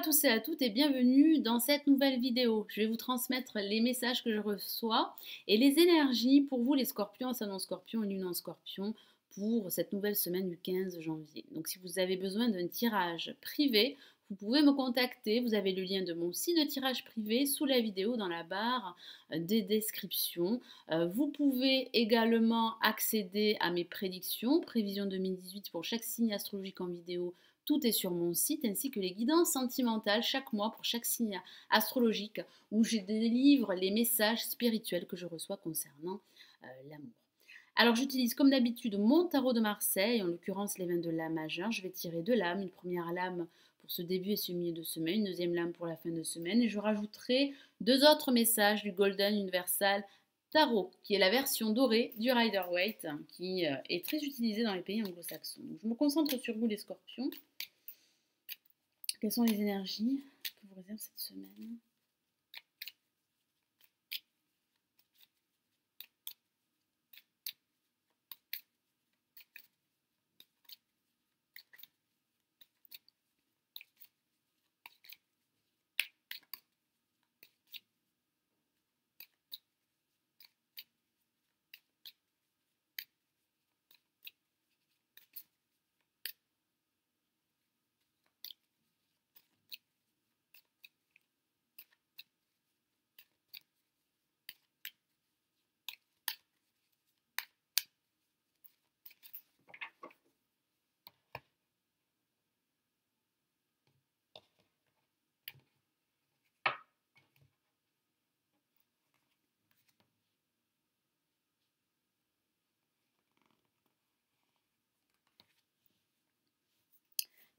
tous et à toutes et bienvenue dans cette nouvelle vidéo. Je vais vous transmettre les messages que je reçois et les énergies pour vous les scorpions, ascendant scorpion et lune en scorpion pour cette nouvelle semaine du 15 janvier. Donc si vous avez besoin d'un tirage privé, vous pouvez me contacter. Vous avez le lien de mon site de tirage privé sous la vidéo dans la barre des descriptions. Vous pouvez également accéder à mes prévisions 2018 pour chaque signe astrologique en vidéo. Tout est sur mon site, ainsi que les guidances sentimentales chaque mois pour chaque signe astrologique, où je délivre les messages spirituels que je reçois concernant l'amour. Alors j'utilise comme d'habitude mon tarot de Marseille, en l'occurrence les 22 lames majeures. Je vais tirer deux lames, une première lame pour ce début et ce milieu de semaine, une deuxième lame pour la fin de semaine, et je rajouterai deux autres messages du Golden Universal Tarot, qui est la version dorée du Rider-Waite, qui est très utilisée dans les pays anglo-saxons. Je me concentre sur vous les scorpions. Quelles sont les énergies que vous réserve cette semaine?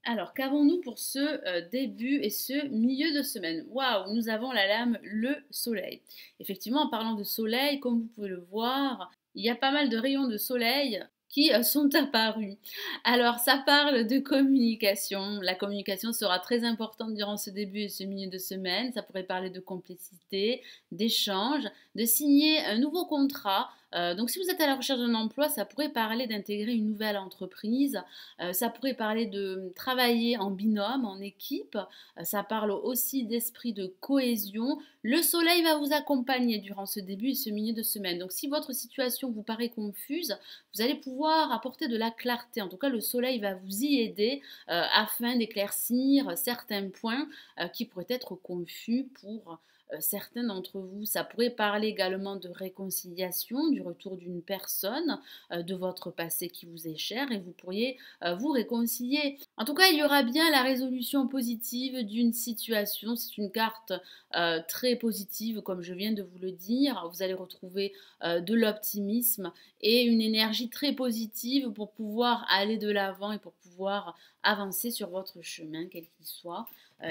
Alors, qu'avons-nous pour ce début et ce milieu de semaine? Waouh, nous avons la lame le soleil. Effectivement, en parlant de soleil, comme vous pouvez le voir, il y a pas mal de rayons de soleil qui sont apparus. Alors, ça parle de communication. La communication sera très importante durant ce début et ce milieu de semaine. Ça pourrait parler de complicité, d'échange, de signer un nouveau contrat. Donc, si vous êtes à la recherche d'un emploi, ça pourrait parler d'intégrer une nouvelle entreprise. Ça pourrait parler de travailler en binôme, en équipe. Ça parle aussi d'esprit de cohésion. Le soleil va vous accompagner durant ce début et ce milieu de semaine. Donc si votre situation vous paraît confuse, vous allez pouvoir apporter de la clarté. En tout cas, le soleil va vous y aider afin d'éclaircir certains points qui pourraient être confus pour certains d'entre vous. Ça pourrait parler également de réconciliation, du retour d'une personne, de votre passé qui vous est cher, et vous pourriez vous réconcilier. En tout cas, il y aura bien la résolution positive d'une situation. C'est une carte très positive, comme je viens de vous le dire. Vous allez retrouver de l'optimisme et une énergie très positive pour pouvoir aller de l'avant et pour pouvoir avancer sur votre chemin, quel qu'il soit.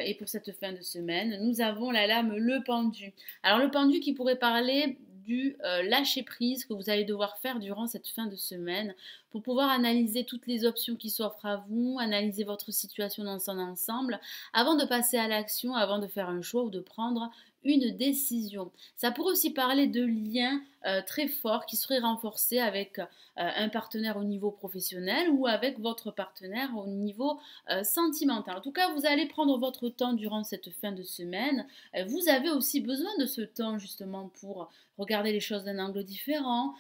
Et pour cette fin de semaine, nous avons la lame le pendu. Alors le pendu qui pourrait parler du lâcher prise que vous allez devoir faire durant cette fin de semaine pour pouvoir analyser toutes les options qui s'offrent à vous, analyser votre situation dans son ensemble avant de passer à l'action, avant de faire un choix ou de prendre une décision. Ça pourrait aussi parler de liens très forts qui seraient renforcés avec un partenaire au niveau professionnel ou avec votre partenaire au niveau sentimental. En tout cas, vous allez prendre votre temps durant cette fin de semaine. Vous avez aussi besoin de ce temps justement pour regarder les choses d'un angle différent,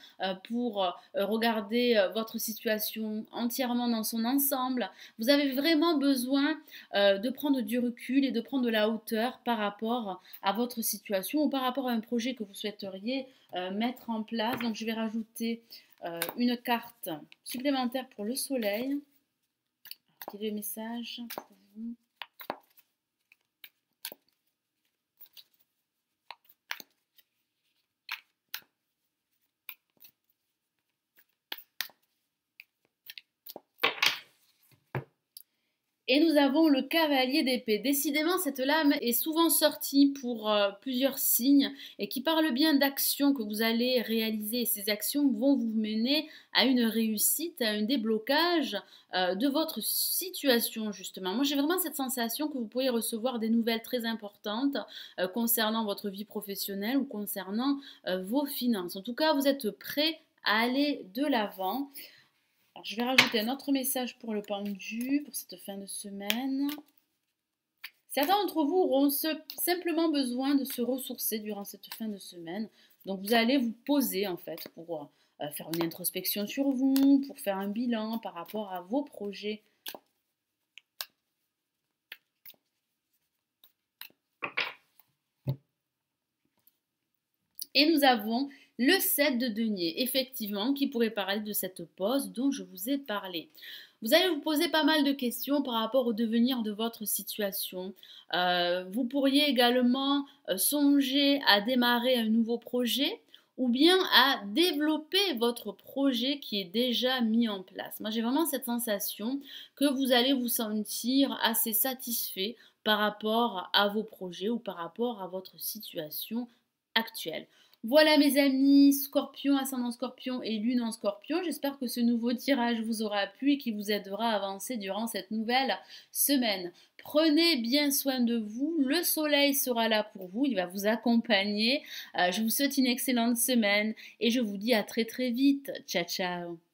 pour regarder votre situation entièrement dans son ensemble. Vous avez vraiment besoin de prendre du recul et de prendre de la hauteur par rapport à votre situation ou par rapport à un projet que vous souhaiteriez mettre en place. Donc je vais rajouter une carte supplémentaire pour le soleil. Quel est le message pour vous? Et nous avons le cavalier d'épée. Décidément, cette lame est souvent sortie pour plusieurs signes et qui parle bien d'actions que vous allez réaliser. Et ces actions vont vous mener à une réussite, à un déblocage de votre situation, justement. Moi, j'ai vraiment cette sensation que vous pourriez recevoir des nouvelles très importantes concernant votre vie professionnelle ou concernant vos finances. En tout cas, vous êtes prêt à aller de l'avant. Alors, je vais rajouter un autre message pour le pendu, pour cette fin de semaine. Certains d'entre vous auront simplement besoin de se ressourcer durant cette fin de semaine. Donc vous allez vous poser en fait pour faire une introspection sur vous, pour faire un bilan par rapport à vos projets. Et nous avons le 7 de denier, effectivement, qui pourrait parler de cette pause dont je vous ai parlé. Vous allez vous poser pas mal de questions par rapport au devenir de votre situation. Vous pourriez également songer à démarrer un nouveau projet ou bien à développer votre projet qui est déjà mis en place. Moi, j'ai vraiment cette sensation que vous allez vous sentir assez satisfait par rapport à vos projets ou par rapport à votre situation actuelle. Voilà mes amis, Scorpion, ascendant Scorpion et Lune en Scorpion. J'espère que ce nouveau tirage vous aura plu et qui vous aidera à avancer durant cette nouvelle semaine. Prenez bien soin de vous, le soleil sera là pour vous, il va vous accompagner. Je vous souhaite une excellente semaine et je vous dis à très très vite. Ciao ciao.